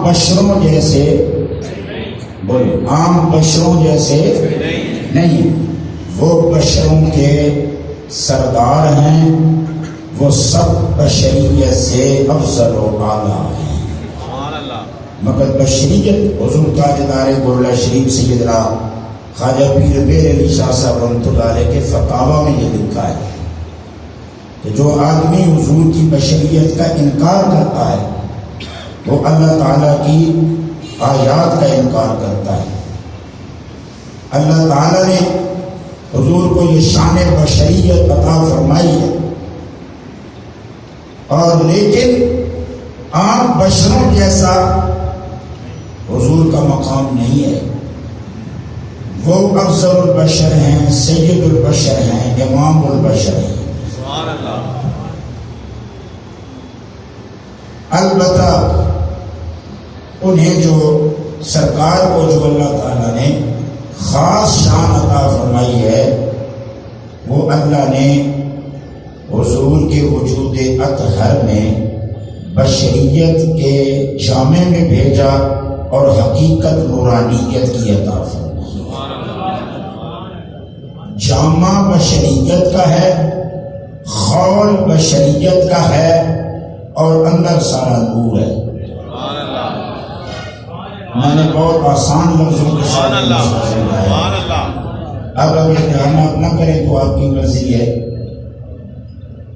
بشروں جیسے، بولے عام بشروں جیسے نہیں، وہ بشروں کے سردار ہیں، وہ سب بشریت سے افضل و اعلیٰ ہیں۔ مگر بشریت حضور تاجدار گولڑا شریف سیدنا خواجہ پیر میر علی شاہ صاحب رحمۃ اللہ علیہ کے فتاویٰ میں یہ لکھا ہے کہ جو آدمی حضور کی بشریت کا انکار کرتا ہے وہ اللہ تعالیٰ کی آیات کا انکار کرتا ہے۔ اللہ تعالیٰ نے حضور کو یہ شان بشریت عطا فرمائی ہے، اور لیکن عام بشروں جیسا حضور کا مقام نہیں ہے۔ وہ افضل البشر ہیں، سید البشر ہیں، امام البشر ہیں۔ سبحان اللہ۔ البتہ انہیں جو سرکار کو جو اللہ تعالیٰ نے خاص شان عطا فرمائی ہے، وہ اللہ نے حضور کے وجود اطہر میں بشریت کے جامع میں بھیجا اور حقیقت نورانیت کی عطا فرمائی۔ جامع بشریت کا ہے، خول بشریت کا ہے، اور اندر سارا نور ہے۔ میں نے بہت آسان لفظوں کے ساتھ سمجھایا۔ اب اگر دھیان نہ کریں تو آپ کی مرضی ہے،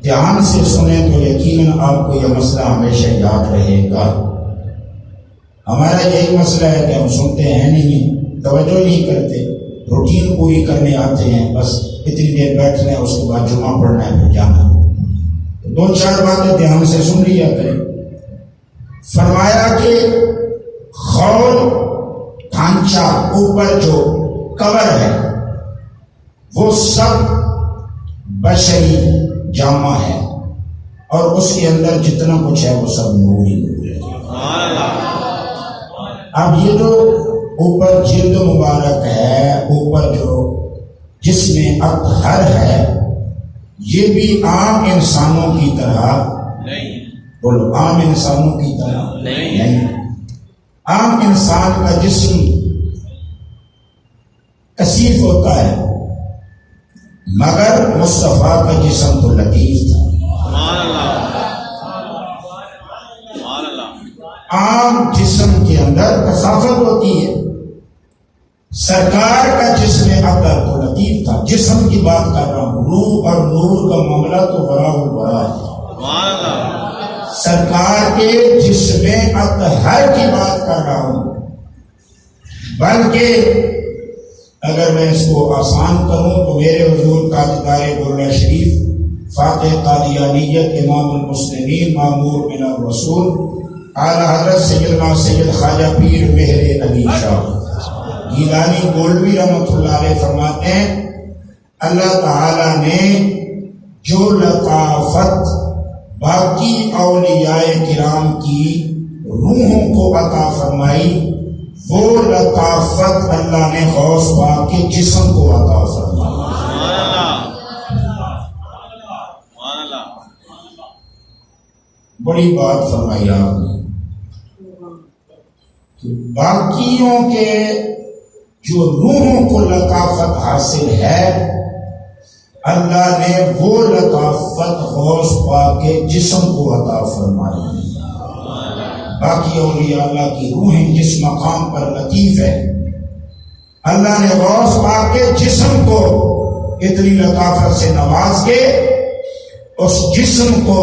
دھیان سے سنیں تو یقیناً آپ کو یہ مسئلہ ہمیشہ یاد رہے گا۔ ہمارا یہی مسئلہ ہے کہ ہم سنتے ہیں نہیں، توجہ نہیں کرتے، روٹین پوری کرنے آتے ہیں، بس اتنی دیر بیٹھ رہے ہیں، اس کے بعد جمعہ پڑھنا ہے پھر جانا۔ دو چار باتیں دھیان سے سن لیا کریں۔ فرمایا کہ خول ڈھانچہ اوپر جو کور ہے وہ سب بشری جامع ہے، اور اس کے اندر جتنا کچھ ہے وہ سب نور ہی نور ہے۔ اب یہ جو اوپر جلد مبارک ہے، اوپر جو جسم اطہر ہے، یہ بھی عام انسانوں کی طرح نہیں، بولو عام انسانوں کی طرح نہیں۔ عام انسان کا جسم کثیف ہوتا ہے، مگر مصطفیٰ کا جسم تو لطیف تھا۔ عام جسم کے اندر کثافت ہوتی ہے، سرکار کا جسم اطہر تو لطیف تھا۔ جسم کی بات کر رہا ہوں، روح اور نور کا معاملہ تو بڑا بڑا ہے۔ سرکار کے جسم اطہر کی بات کر رہا ہوں، بلکہ اگر میں اس کو آسان کروں تو میرے حضور تاجدار گولڑا شریف فاتح قادیانیت امام المسلمین مامور من الرسول اعلیٰ حضرت سیدنا سید خواجہ پیر مہر علی شاہ گیلانی گولوی رحمۃ اللہ علیہ فرماتے ہیں، اللہ تعالیٰ نے جو لطافت باقی اولیاء کرام کی روحوں کو عطا فرمائی، وہ لطافت اللہ نے غوث پاک کے جسم کو عطا فرمائی۔ بڑی بات فرمائی آپ نے کہ باقیوں کے جو روحوں کو لطافت حاصل ہے، اللہ نے وہ لطافت غوث پاک کے جسم کو عطا فرمائی۔ باقی اولیاء اللہ کی روحیں جس مقام پر لطیف ہے، اللہ نے غوث پاک کے جسم کو اتنی لطافت سے نواز کے اس جسم کو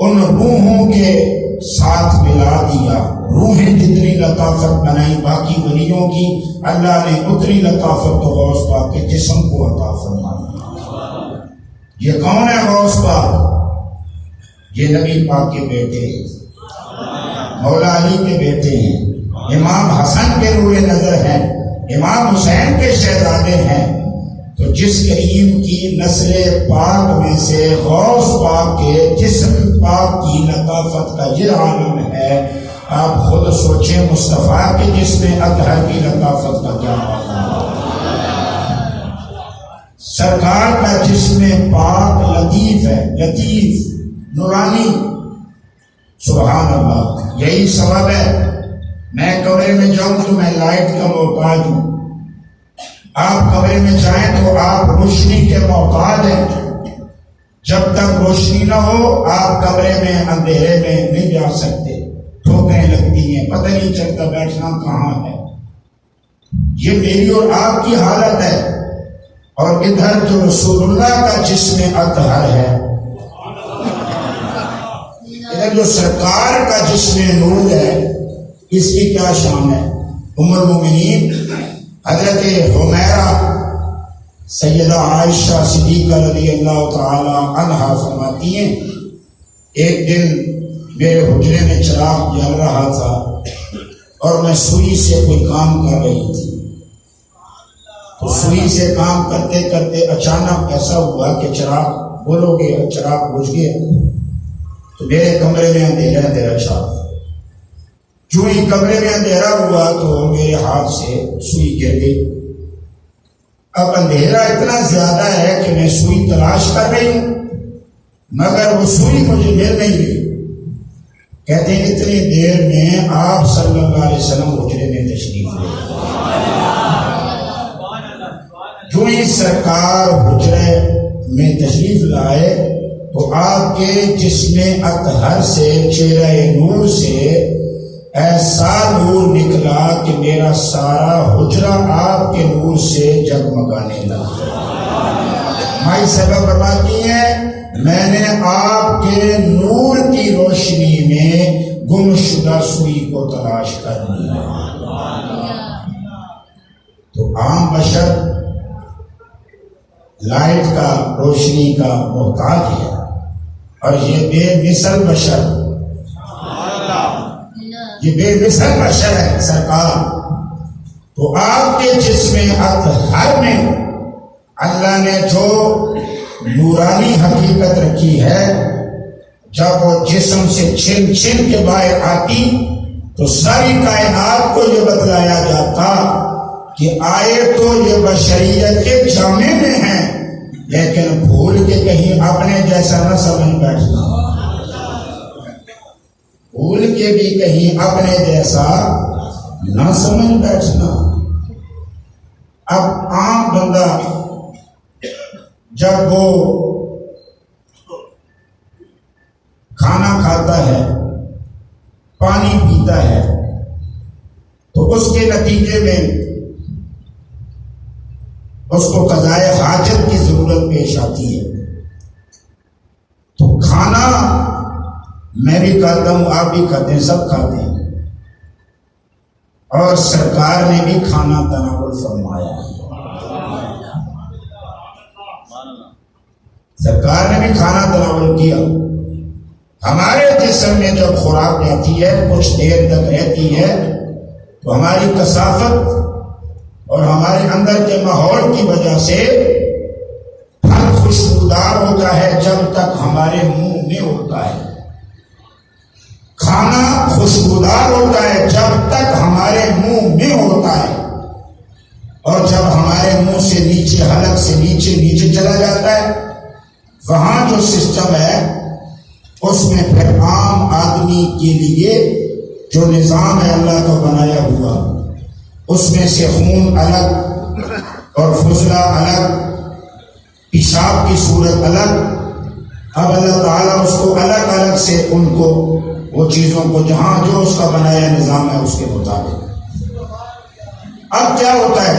ان روحوں کے ساتھ ملا دیا۔ روحیں جتنی لطافت بنائی باقی ولیوں کی، اللہ نے اتنی لطافت تو غوث پاک کے جسم کو عطا فرمائی۔ یہ کون ہے غوث پاک؟ یہ نبی پاک کے بیٹے ہیں، مولا علی کے بیٹے ہیں، امام حسن کے نور نظر ہیں، امام حسین کے شہزادے ہیں۔ تو جس کریم کی نسل پاک میں سے غوث پاک کے جسم پاک کی لطافت کا یہ عالم ہے، آپ خود سوچیں مصطفیٰ کے جسم اطہر کی لطافت کا کیا ہوگا۔ سرکار کا جسم پاک لطیف ہے، لطیف نورانی، سبحان اللہ۔ یہی سبب ہے میں کمرے میں جاؤں تو میں لائٹ کا محتاج ہوں، آپ کمرے میں جائیں تو آپ روشنی کے محتاج ہیں۔ جب تک روشنی نہ ہو آپ کمرے میں اندھیرے میں نہیں جا سکتے، ٹھوکریں لگتی ہیں، پتہ نہیں چلتا بیٹھنا کہاں ہے۔ یہ میری اور آپ کی حالت ہے، اور ادھر جو رسول اللہ کا جسم اطہر ہے، ادھر جو سرکار کا جسم نور ہے، اس کی کیا شان ہے؟ ام المومنین حضرت حمیرہ سیدہ عائشہ صدیقہ رضی اللہ تعالی عنہا فرماتی ہیں، ایک دن میرے حجرے میں چراغ جل رہا تھا اور میں سوئی سے کوئی کام کر رہی تھی، تو سوئی سے کام کرتے کرتے اچانک ایسا ہوا کہ چراغ بولو گے، چراغ بجھ گیا، تو میرے کمرے میں اندھیرا اندھیرا چھا۔ جو ہی کمرے میں اندھیرا ہوا تو میرے ہاتھ سے سوئی گر گئی۔ اب اندھیرا اتنا زیادہ ہے کہ میں سوئی تلاش کر رہی ہوں، مگر وہ سوئی مجھے مل نہیں رہی۔ کہتے ہیں اتنی دیر میں آپ صلی اللہ علیہ وسلم حجرے میں تشریف لے۔ جو ہی سرکار حجرے میں تشریف لائے تو آپ کے جسم اطہر سے، چہرہ نور سے ایسا نور نکلا کہ میرا سارا حجرہ آپ کے نور سے جگمگانے لگا۔ مائی صاحبہ فرماتی ہیں میں نے آپ کے نور کی روشنی میں گم شدہ سوئی کو تلاش کر لیا۔ تو عام بشر لائٹ کا، روشنی کا محتاج ہے، اور یہ بے مثل بشر، یہ بے مثل بشر ہے سرکار۔ تو آپ کے جسم اطہر میں اللہ نے جو نورانی حقیقت رکھی ہے، جب وہ جسم سے چھن چھن کے باہر آتی تو ساری کائنات کو یہ بتلایا جاتا کہ آئے تو یہ بشریت کے جامع میں ہیں، لیکن بھول کے کہیں اپنے جیسا نہ سمجھ بیٹھنا، بھول کے بھی کہیں اپنے جیسا نہ سمجھ بیٹھنا۔ اب عام بندہ جب وہ کھانا کھاتا ہے، پانی پیتا ہے، تو اس کے نتیجے میں اس کو قضائے حاجت کی ضرورت پیش آتی ہے۔ تو کھانا میں بھی کھاتا ہوں، آپ بھی کھاتے ہیں، سب کھاتے ہیں، اور سرکار نے بھی کھانا تناول فرمایا ہے۔ سرکار نے بھی کھانا تناول کیا۔ ہمارے جسم میں جب خوراک جاتی ہے، کچھ دیر تک رہتی ہے، تو ہماری کثافت اور ہمارے اندر کے ماحول کی وجہ سے پھل خوشبودار ہوتا ہے جب تک ہمارے منہ میں ہوتا ہے، کھانا خوشبودار ہوتا ہے جب تک ہمارے منہ میں ہوتا ہے، اور جب ہمارے منہ سے نیچے، حلق سے نیچے نیچے چلا جاتا ہے، وہاں جو سسٹم ہے اس میں پھر عام آدمی کے لیے جو نظام ہے اللہ کا بنایا ہوا، اس میں سے خون الگ اور فضلہ الگ، پیشاب کی صورت الگ۔ اب اللہ تعالیٰ اس کو الگ الگ سے ان کو وہ چیزوں کو جہاں جو اس کا بنایا نظام ہے اس کے مطابق۔ اب کیا ہوتا ہے؟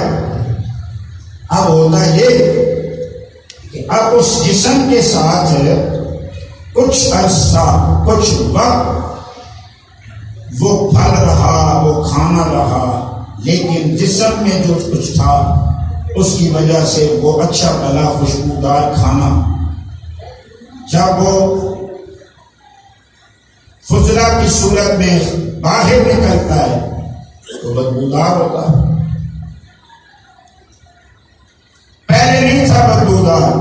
اب ہوتا ہے یہ کہ اب اس جسم کے ساتھ کچھ عرصہ، کچھ وقت وہ پھل رہا، وہ کھانا رہا، لیکن جسم میں جو کچھ تھا اس کی وجہ سے وہ اچھا بھلا خوشبودار کھانا جب وہ فضلہ کی صورت میں باہر نکلتا ہے تو بدبودار ہوتا ہے۔ پہلے نہیں تھا بدبودار،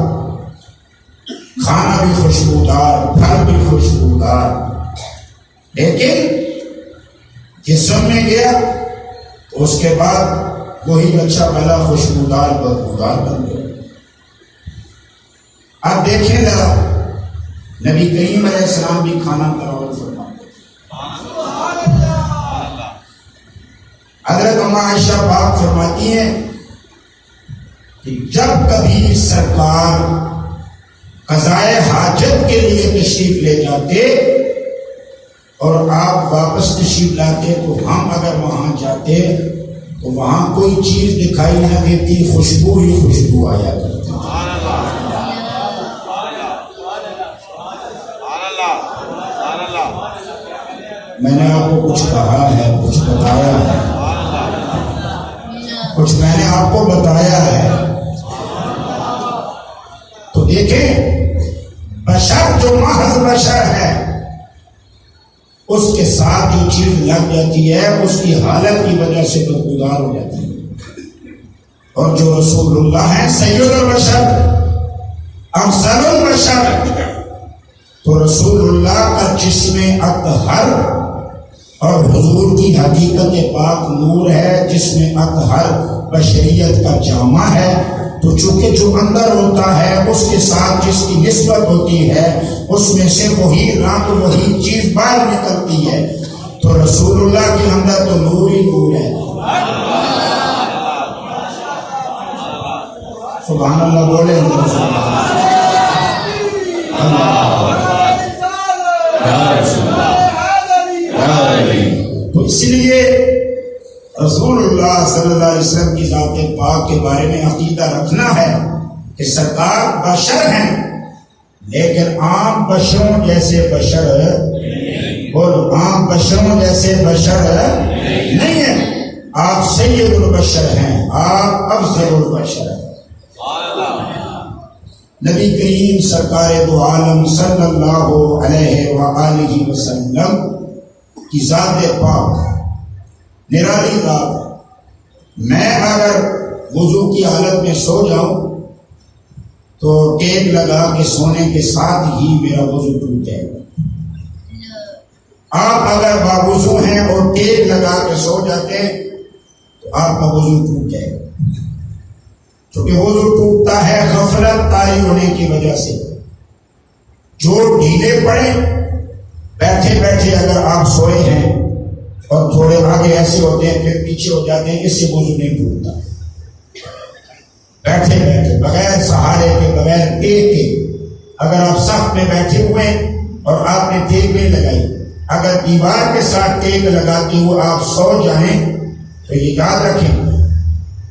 کھانا بھی خوشبودار، پھل بھی خوشبودار، لیکن جسم میں گیا تو اس کے بعد وہی اچھا بھلا خوشبودار بدبودار بن گیا۔ اب دیکھیں ذرا، نبی کریم علیہ السلام بھی کھانا تناول فرماتے، اما عائشہ پاک فرماتی ہیں کہ جب کبھی سرکار قضائے حاجت کے لیے تشریف لے جاتے اور آپ واپس تشریف لاتے تو ہم اگر وہاں جاتے تو وہاں کوئی چیز دکھائی نہ دیتی، خوشبو ہی خوشبو آیا کرتی۔ میں نے آپ کو کچھ کہا ہے، کچھ بتایا ہے، کچھ میں نے آپ کو بتایا ہے، تو دیکھیں بشر جو محض بشر ہے اس کے ساتھ جو چیز لگ جاتی ہے اس کی حالت کی وجہ سے بدبودار ہو جاتی ہے، اور جو رسول اللہ ہیں سید البشر افضل البشر، تو رسول اللہ کا جسم اطہر اور حضور کی حقیقت پاک نور ہے جس میں اطہر بشریت کا جامع ہے، تو چونکہ جو اندر ہوتا ہے اس کے ساتھ جس کی نسبت ہوتی ہے اس میں سے وہی رنگ وہی چیز باہر نکلتی ہے، تو رسول اللہ کے اندر تو نور ہی نور ہے۔ سبحان اللہ بولے تو اس لیے رسول اللہ صلی اللہ علیہ وسلم کی ذات پاک کے بارے میں عقیدہ رکھنا ہے کہ سرکار بشر ہیں لیکن عام بشروں جیسے بشر اور عام بشروں جیسے بشر نہیں ہیں، آپ سید البشر ہیں، آپ افضل البشر ہیں۔ نبی کریم سرکار دو عالم صلی اللہ علیہ وآلہ وسلم کی ذات پاک نرالی ذات ہے۔ میں اگر وضو کی حالت میں سو جاؤں تو ٹیک لگا کے سونے کے ساتھ ہی میرا وضو ٹوٹ جائے گا۔ آپ اگر باوضو ہیں اور ٹیک لگا کے سو جاتے ہیں تو آپ کا وضو ٹوٹ جائے گا، کیونکہ وضو ٹوٹتا ہے غفلت طاری ہونے کی وجہ سے۔ جو ڈھیلے پڑے بیٹھے بیٹھے اگر آپ سوئے ہیں اور تھوڑے آگے ایسے ہوتے ہیں پھر پیچھے ہو جاتے ہیں، اس سے وضو نہیں ٹوٹتا۔ بیٹھے بیٹھے بغیر سہارے کے بغیر ٹیک کے اگر آپ صف میں بیٹھے ہوئے اور آپ نے ٹیک نہیں لگائی، اگر دیوار کے ساتھ ٹیک لگاتے ہوئے آپ سو جائیں تو یہ یاد رکھیں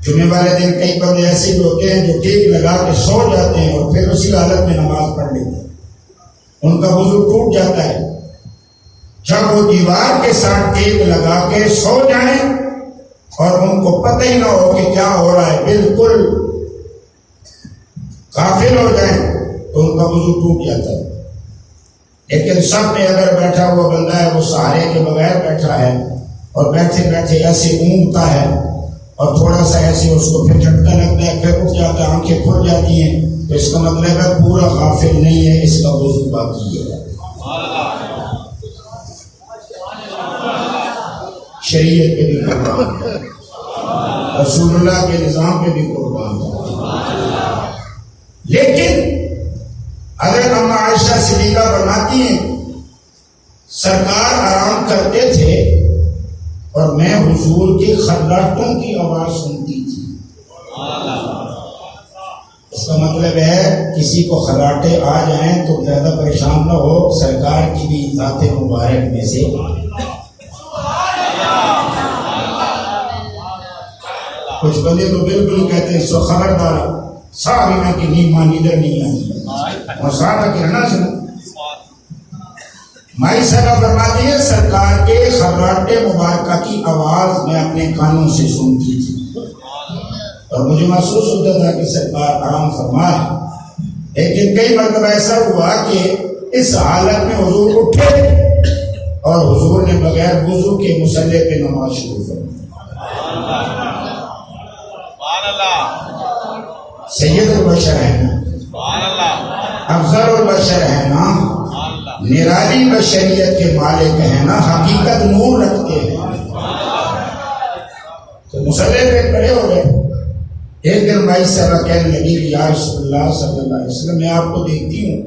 جمعے والے دن کئی بندے ایسے بھی ہوتے ہیں جو ٹیک لگا کے سو جاتے ہیں اور پھر اسی حالت میں نماز پڑھ لیتے ہیں، ان کا وضو ٹوٹ جاتا ہے۔ جب وہ دیوار کے ساتھ ٹیک لگا کے سو جائیں اور ان کو پتہ ہی نہ ہو کہ کیا ہو رہا ہے، بالکل غافل ہو جائیں تو ان کا وضو ٹوٹ جاتا ہے۔ لیکن سب میں اگر بیٹھا ہوا بندہ ہے وہ سہارے کے بغیر بیٹھا ہے اور بیٹھے بیٹھے ایسے اونگتا ہے اور تھوڑا سا ایسے اس کو پھر جھٹکا لگتا ہے، پھر اٹھ جاتا ہے، آنکھیں کھل جاتی ہیں، تو اس کا مطلب ہے پورا غافل نہیں ہے، اس کا وضو باقی ہے۔ شریعت پہ بھی قربان ہے، رسول اللہ کے نظام پہ بھی قربان ہے۔ لیکن حضرت اما عائشہ صدیقہ فرماتی ہیں سرکار آرام کرتے تھے اور میں حضور کی خراٹوں کی آواز سنتی تھی۔ اس کا مطلب ہے کسی کو خراٹے آ جائیں تو زیادہ پریشان نہ ہو، سرکار کی بھی ذات مبارک میں سے کچھ بندے تو بالکل کہتے ہیں سو خبردار سابقہ کی نیما نیدر نہیں آئی اور سابقہ کی رنا سنو۔ مائی صاحبہ فرماتی ہے سرکار کے خراٹے مبارکہ کی آواز میں اپنے کانوں سے سنتی تھی اور مجھے محسوس ہوتا تھا کہ سرکار آرام فرمائے، لیکن کئی مرتبہ ایسا ہوا کہ اس حالت میں حضور اٹھے اور حضور نے بغیر وضو کے مصلی پہ نماز شروع فرمائی۔ سید البشر ہے نا، افضل البشر ہے نا، نرالی بشریت کے مالک ہیں نا، حقیقت نور رکھتے ہیں، تو مصلی پہ کھڑے ہو گئے۔ ایک دن بھائی صاحبہ کہنے لگی کہ یا رسول اللہ صلی اللہ علیہ وسلم میں آپ کو دیکھتی ہوں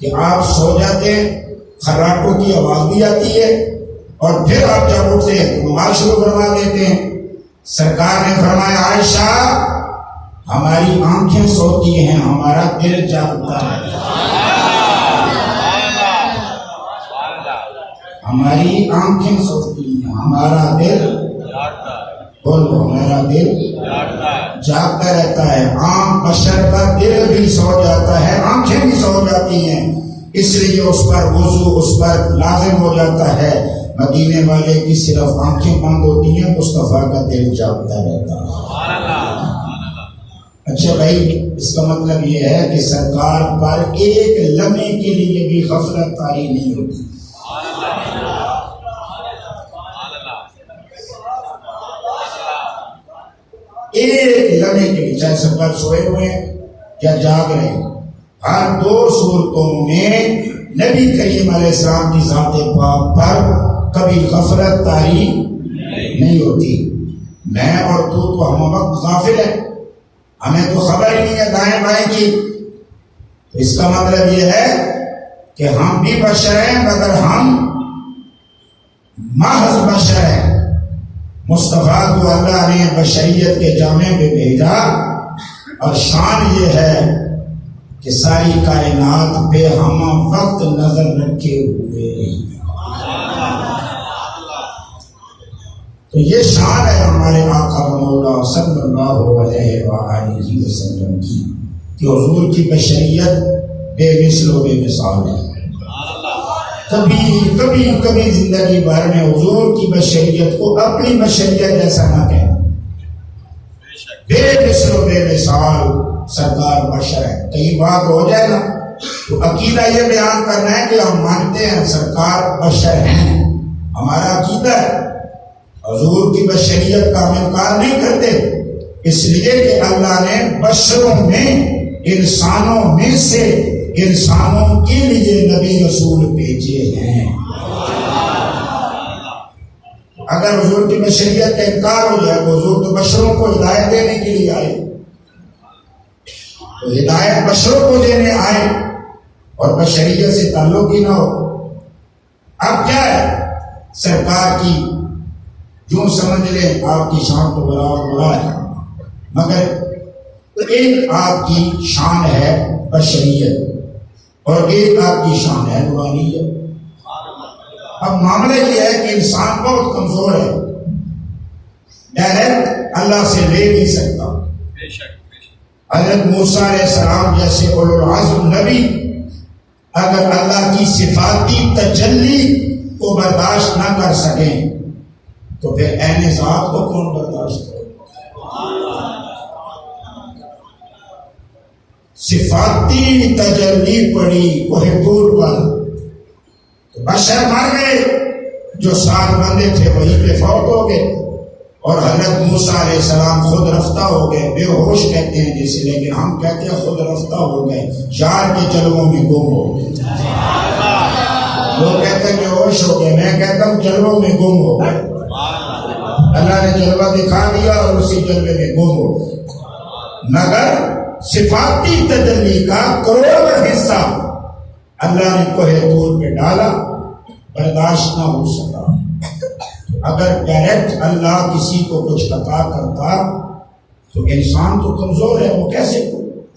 کہ آپ سو جاتے ہیں، خراٹوں کی آواز بھی آتی ہے اور پھر آپ جب اٹھتے ہیں تو نماز شروع فرما دیتے ہیں، سرکار نے فرمایا عائشہ ہماری آنکھیں سوتی ہیں ہمارا دل جاگتا ہے. ہماری آنکھیں سوتی ہیں ہمارا دل بولو ہمارا دل جاگتا رہتا ہے. عام بشر کا دل بھی سو جاتا ہے آنکھیں بھی سو جاتی ہیں اس لیے اس پر وضو اس پر لازم ہو جاتا ہے. مدینے والے کی صرف آنکھیں بند ہوتی ہیں مصطفیٰ کا دل جاگتا رہتا ہے. اچھا بھائی اس کا مطلب یہ ہے کہ سرکار پر ایک لمحے کے لیے بھی غفلت طاری نہیں ہوتی. ایک لمحے کے لیے چاہے سرکار سوئے ہوئے یا جاگ رہے ہیں ہر دو صورتوں میں نبی کریم علیہ السلام کی ذات پاک پر کبھی غفلت طاری نہیں ہوتی. میں اور تو ہم وقت غافل ہیں ہمیں تو خبر ہی نہیں ہے دائیں بائیں کی. اس کا مطلب یہ ہے کہ ہم بھی بشر ہیں مگر ہم محض بشر ہیں. مصطفیٰ کو اللہ نے بشریت کے جامع میں بھیجا اور شان یہ ہے کہ ساری کائنات پہ ہم وقت نظر رکھے ہوئے. تو یہ شان ہے ہمارے آقا و مولا صلی اللہ علیہ وآلہ وسلم کی کہ حضور کی بشریت بے مثل و بے مثال ہے. کبھی زندگی بھر میں حضور کی بشریت کو اپنی بشریت جیسا نہ کہیں. بے مثل و بے مثال سرکار بشر ہے. کئی بات ہو جائے نا تو عقیدہ یہ بیان کرنا ہے کہ ہم مانتے ہیں سرکار بشر ہیں ہمارا عقیدہ ہے. حضور کی بشریت کا ہم انکار نہیں کرتے اس لیے کہ اللہ نے بشروں میں انسانوں میں سے انسانوں کے لیے نبی رسول بھیجے ہیں. اگر حضور کی بشریت کا انکار ہو جائے تو حضور تو بشروں کو ہدایت دینے کے لیے آئے تو ہدایت بشروں کو دینے آئے اور بشریت سے تعلق ہی نہ ہو. اب کیا ہے سرکار کی جو سمجھ لیں آپ کی شان تو برا ہے مگر ایک آپ کی شان ہے بشریت اور ایک آپ کی شان ہے نورانیت. اب معاملہ یہ ہے کہ انسان بہت کمزور ہے ڈائریکٹ اللہ سے لے نہیں سکتا. حضرت موسیٰ علیہ السلام جیسے اولو العزم نبی اگر اللہ کی صفاتی تجلی کو برداشت نہ کر سکیں تو پھر عین ذات کو کون برداشت کرے. صفاتی تجلی پڑی کوہ طور پر تو بشر مر گئے جو 7 بندے تھے وہیں پہ فوت ہو گئے اور حضرت موسیٰ علیہ السلام خود رفتہ ہو گئے. بے ہوش کہتے ہیں جسے لیکن ہم کہتے ہیں خود رفتہ ہو گئے یار کے جلووں میں گم ہو گئے. لوگ کہتے ہیں بے ہوش ہو گئے میں کہتا ہوں جلووں میں گم ہو گئے. اللہ نے جلوہ دکھا دیا اور اسی جلوے میں گم ہو گئے. مگر صفاتی تجلی کا کروڑ حصہ اللہ نے کوہ طور پہ ڈالا برداشت نہ ہو سکا. اگر ڈائریکٹ اللہ کسی کو کچھ عطا کرتا تو انسان تو کمزور ہے وہ کیسے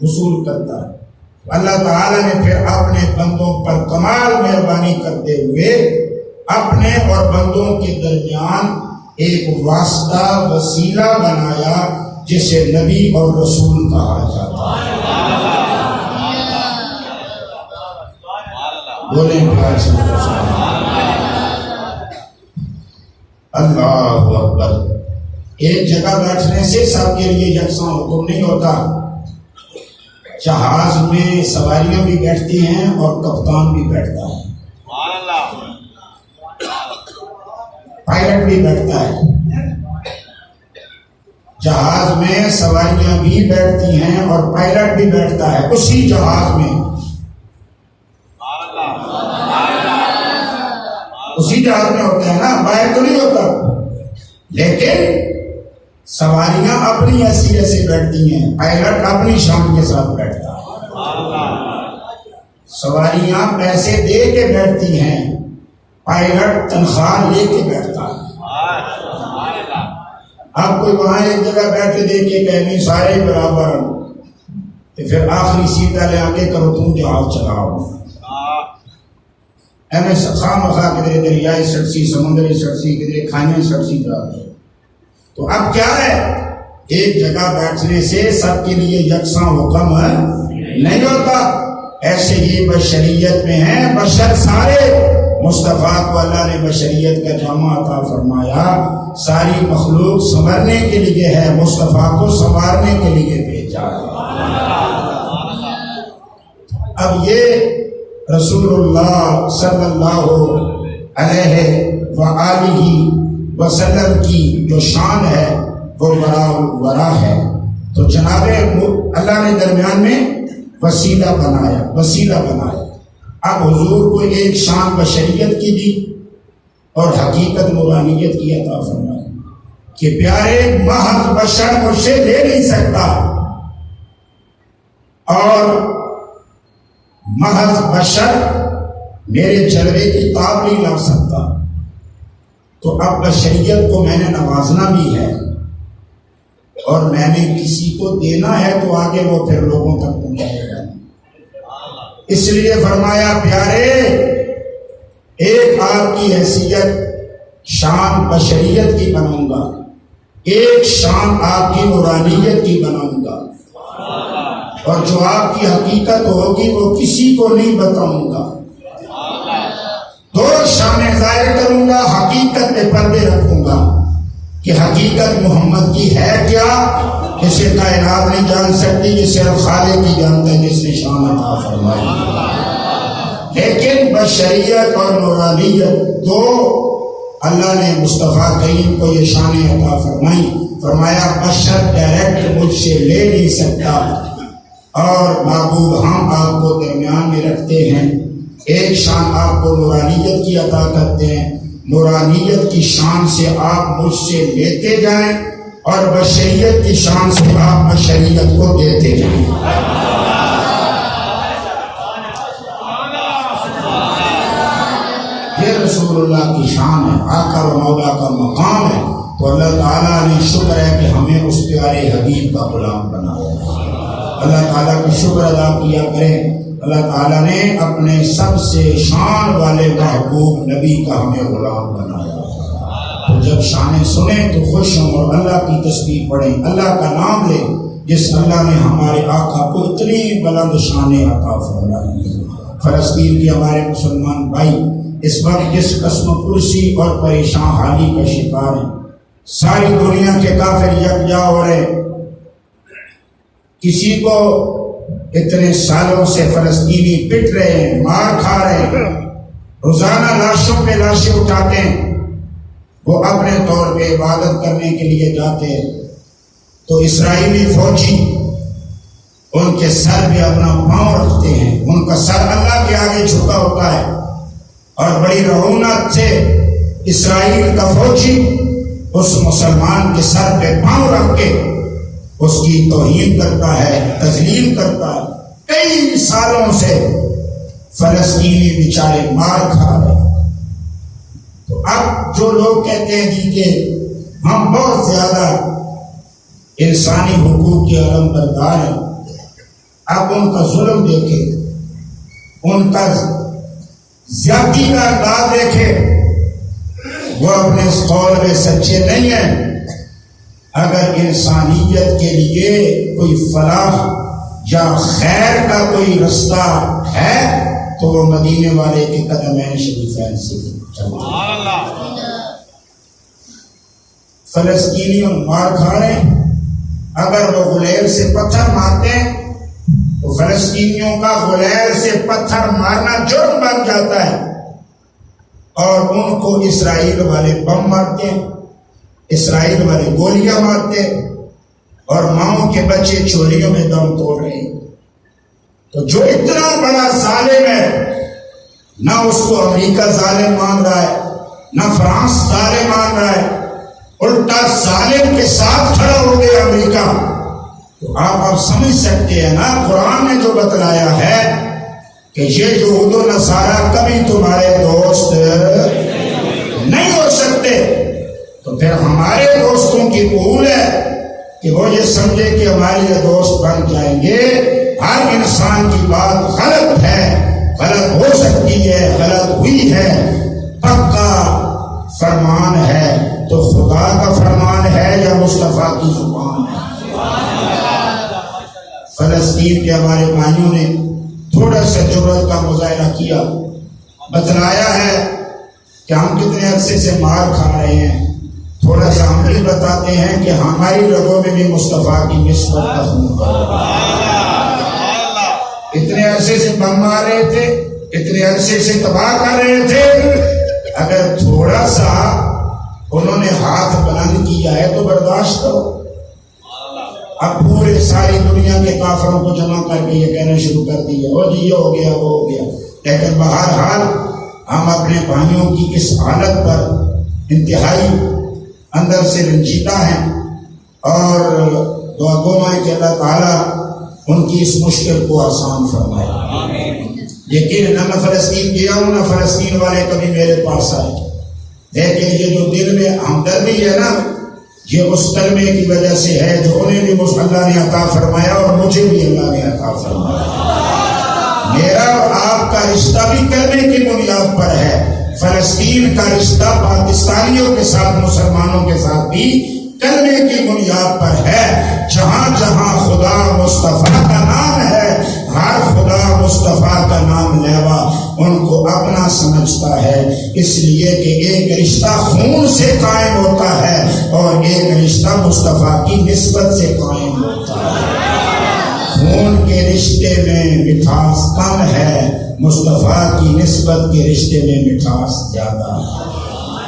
وصول کرتا ہے. اللہ تعالیٰ نے پھر اپنے بندوں پر کمال مہربانی کرتے ہوئے اپنے اور بندوں کے درمیان ایک واسطہ وسیلہ بنایا جسے نبی اور رسول کہا جاتا ہے. بولیں پیار سے اللہ اکبر. ایک جگہ بیٹھنے سے سب کے لیے یکساں حکم نہیں ہوتا. جہاز میں سواریاں بھی بیٹھتی ہیں اور کپتان بھی بیٹھتا ہے پائلٹ بھی بیٹھتا ہے. جہاز میں سواریاں بھی بیٹھتی ہیں اور پائلٹ بھی بیٹھتا ہے اسی جہاز میں. اسی جہاز میں ہوتا ہے نا باہر تو نہیں ہوتا. لیکن سواریاں اپنی حیثیت سے بیٹھتی ہیں پائلٹ اپنی شان کے ساتھ بیٹھتا ہے. سواریاں پیسے دے کے بیٹھتی ہیں پائلٹ تنخواہ لے کے بیٹھتا ہے. اب کوئی وہاں ایک جگہ بیٹھے دیکھے کہ نہیں سارے برابر ہیں، تو پھر آخری سیٹا لے آگے کرو تم جہاز چلاؤ، ایسے خام خواہ کدھر دریائے سڑسی، سمندری سڑسی، کدھر کھانے سڑسی جا رہے۔ تو اب کیا ہے، ایک جگہ بیٹھنے سے سب کے لیے یکساں حکم نہیں ہوتا۔ ایسے ہی بشریت میں ہیں، بشر سارے مصطفیٰ کو اللہ نے بشریت کا جامع عطا فرمایا، ساری مخلوق سنورنے کے لیے ہے، مصطفیٰ کو سنوارنے کے لیے بھیجا ہے۔ اب یہ رسول اللہ صلی اللہ علیہ وآلہ وسلم کی جو شان ہے وہ ورا ہے۔ تو جناب اللہ نے درمیان میں وسیلہ بنایا۔ اب حضور کو ایک شان بشریت کی دی اور حقیقت نورانیت کی عطا فرمائی کہ پیارے محض بشر مجھ سے لے نہیں سکتا، اور محض بشر میرے جلوے کی تاب نہیں لا سکتا۔ تو اب بشریت کو میں نے نوازنا بھی ہے، اور میں نے کسی کو دینا ہے تو آگے وہ پھر لوگوں تک پہنچائے گا۔ اس لیے فرمایا پیارے ایک آپ کی حیثیت شان بشریت کی بناؤں گا، ایک شان آپ کی نورانیت کی بناؤں گا، اور جو آپ کی حقیقت ہوگی وہ کسی کو نہیں بتاؤں گا۔ دو شانیں ظاہر کروں گا، حقیقت پہ پردے رکھوں گا کہ حقیقت محمد کی ہے کیا، جسے کائنات نہیں جان سکتی، یہ صرف خالق ہی جانتا ہے جس نے شان عطا فرمائی۔ لیکن بشریت اور نورانیت دو اللہ نے مصطفیٰ کریم کو یہ شانیں عطا فرمائی۔ فرمایا بشر ڈائریکٹ مجھ سے لے نہیں سکتا، اور معبود ہم آپ کو درمیان میں رکھتے ہیں، ایک شان آپ کو نورانیت کی عطا کرتے ہیں، نورانیت کی شان سے آپ مجھ سے لیتے جائیں، اور بشریت کی شان سے آپ بشریت کو دیتے جائیں۔ یہ رسول اللہ کی شان ہے، آقا و مولا کا مقام ہے۔ تو اللہ تعالیٰ نے شکر ہے کہ ہمیں اس پیارے حبیب کا غلام بنایا۔ اللہ تعالیٰ کی شکر ادا کیا کریں، اللہ تعالیٰ نے اپنے سب سے شان والے محبوب نبی کا ہمیں غلام بنایا۔ تو جب شانیں سنیں تو خوش ہوں اور اللہ کی تسبیح پڑھیں، اللہ کا نام لیں جس اللہ نے ہمارے آقا کو اتنی بلند شانیں عطا فرمائی۔ فلسطین کے ہمارے مسلمان بھائی اس وقت جس قسم کرسی اور پریشان حالی کا شکار ہیں، ساری دنیا کے کافر یکجا ہو رہے، کسی کو اتنے سالوں سے فلسطینی پٹ رہے ہیں، مار کھا رہے ہیں، روزانہ لاشوں پہ لاشیں اٹھاتے ہیں۔ وہ اپنے طور پہ عبادت کرنے کے لیے جاتے ہیں تو اسرائیلی فوجی ان کے سر پہ اپنا پاؤں رکھتے ہیں، ان کا سر اللہ کے آگے جھکا ہوتا ہے، اور بڑی رعونت سے اسرائیل کا فوجی اس مسلمان کے سر پہ پاؤں رکھ کے اس کی توہین کرتا ہے، تذلیل کرتا ہے۔ کئی سالوں سے فلسطینی بیچارے مار کھا رہے ہیں۔ تو اب جو لوگ کہتے ہیں جی کہ ہم بہت زیادہ انسانی حقوق کے علمبردار ہیں، اب ان کا ظلم دیکھیں، ان کا زیادتی کا انداز دیکھیں، وہ اپنے اس قول میں سچے نہیں ہیں۔ اگر انسانیت کے لیے کوئی فلاح یا خیر کا کوئی رستہ ہے تو وہ مدینے والے کے قدمین شریفین سے چلتا ہے۔ فلسطینیوں مار کھا رہے ہیں، اگر وہ غلیل سے پتھر مارتے ہیں تو فلسطینیوں کا غلیل سے پتھر مارنا جرم بن جاتا ہے، اور ان کو اسرائیل والے بم مارتے ہیں، اسرائیل والے گولیاں مارتے ہیں، اور ماؤں کے بچے چولیوں میں دم توڑ رہے ہیں۔ تو جو اتنا بڑا ظالم ہے، نہ اس کو امریکہ ظالم مان رہا ہے، نہ فرانس ظالم مان رہا ہے، الٹا ظالم کے ساتھ کھڑا ہو گیا امریکہ۔ تو آپ سمجھ سکتے ہیں نا، قرآن نے جو بتلایا ہے کہ یہ یہود و نصارہ کبھی تمہارے دوست نہیں ہو سکتے۔ تو تو پھر ہمارے دوستوں کی قبول ہے کہ وہ یہ سمجھے کہ ہمارے لیے دوست بن جائیں گے. ہر انسان کی بات غلط ہے، غلط ہو سکتی ہے، غلط ہوئی ہے، پکا فرمان ہے تو خدا کا فرمان ہے یا مصطفیٰ کی زبان ہے. فلسطین کے ہمارے بھائیوں نے تھوڑا سا جرأت کا مظاہرہ کیا، بتلایا ہے کہ ہم کتنے عرصے سے مار کھا رہے ہیں. تھوڑا سا ہم بھی بتاتے ہیں کہ ہماری رگوں میں بھی مصطفیٰ کی نسبت کا خون ہے. اتنے عرصے سے بم مار رہے تھے، اتنے عرصے سے تباہ کر رہے تھے، اگر تھوڑا سا انہوں نے ہاتھ بلند کیا ہے تو برداشت کرو. اب پورے ساری دنیا کے کافروں کو جمع کر کے یہ کہنا شروع کر دیا وہ جی یہ ہو گیا وہ ہو گیا. لیکن بہرحال ہم اپنے بھائیوں کی اس حالت پر انتہائی اندر سے رنجیدہ ہیں اور دعا گو ہے کہ اللہ تعالیٰ ان کی اس مشکل کو آسان فرمائے. لیکن نہ میں فلسطین گیا ہوں، نہ فلسطین والے کبھی میرے پاس آئے، لیکن یہ جو دل میں ہمدردی ہے نا، یہ اس کلمے کی وجہ سے ہے جو انہیں بھی اللہ نے عطا فرمایا اور مجھے بھی اللہ نے عطا فرمایا. میرا اور آپ کا رشتہ بھی کلمے کی بنیاد پر ہے. فلسطین کا رشتہ پاکستانیوں کے ساتھ، مسلمانوں کے ساتھ بھی کلمے کی بنیاد پر ہے. جہاں جہاں خدا مصطفیٰ کا نام ہے، ہر خدا مصطفیٰ کا نام لیوا ان کو اپنا سمجھتا ہے، اس لیے کہ ایک رشتہ خون سے قائم ہوتا ہے اور ایک رشتہ مصطفیٰ کی نسبت سے قائم ہوتا ہے. خون کے رشتے میں مٹھاس کم ہے، مصطفیٰ کی نسبت کے رشتے میں مٹھاس زیادہ ہے.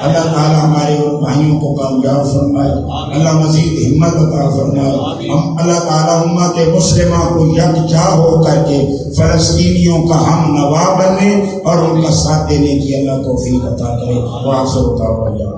اللہ تعالیٰ ہمارے ان بھائیوں کو کامیاب فرمائے، اللہ مزید ہمت عطا فرمائے. ہم اللہ تعالیٰ امت مسلمہ کو یکجا ہو کر کے فلسطینیوں کا ہم نوا بننے اور ان کا ساتھ دینے کی اللہ توفیق عطا کرے. وآخر دعوانا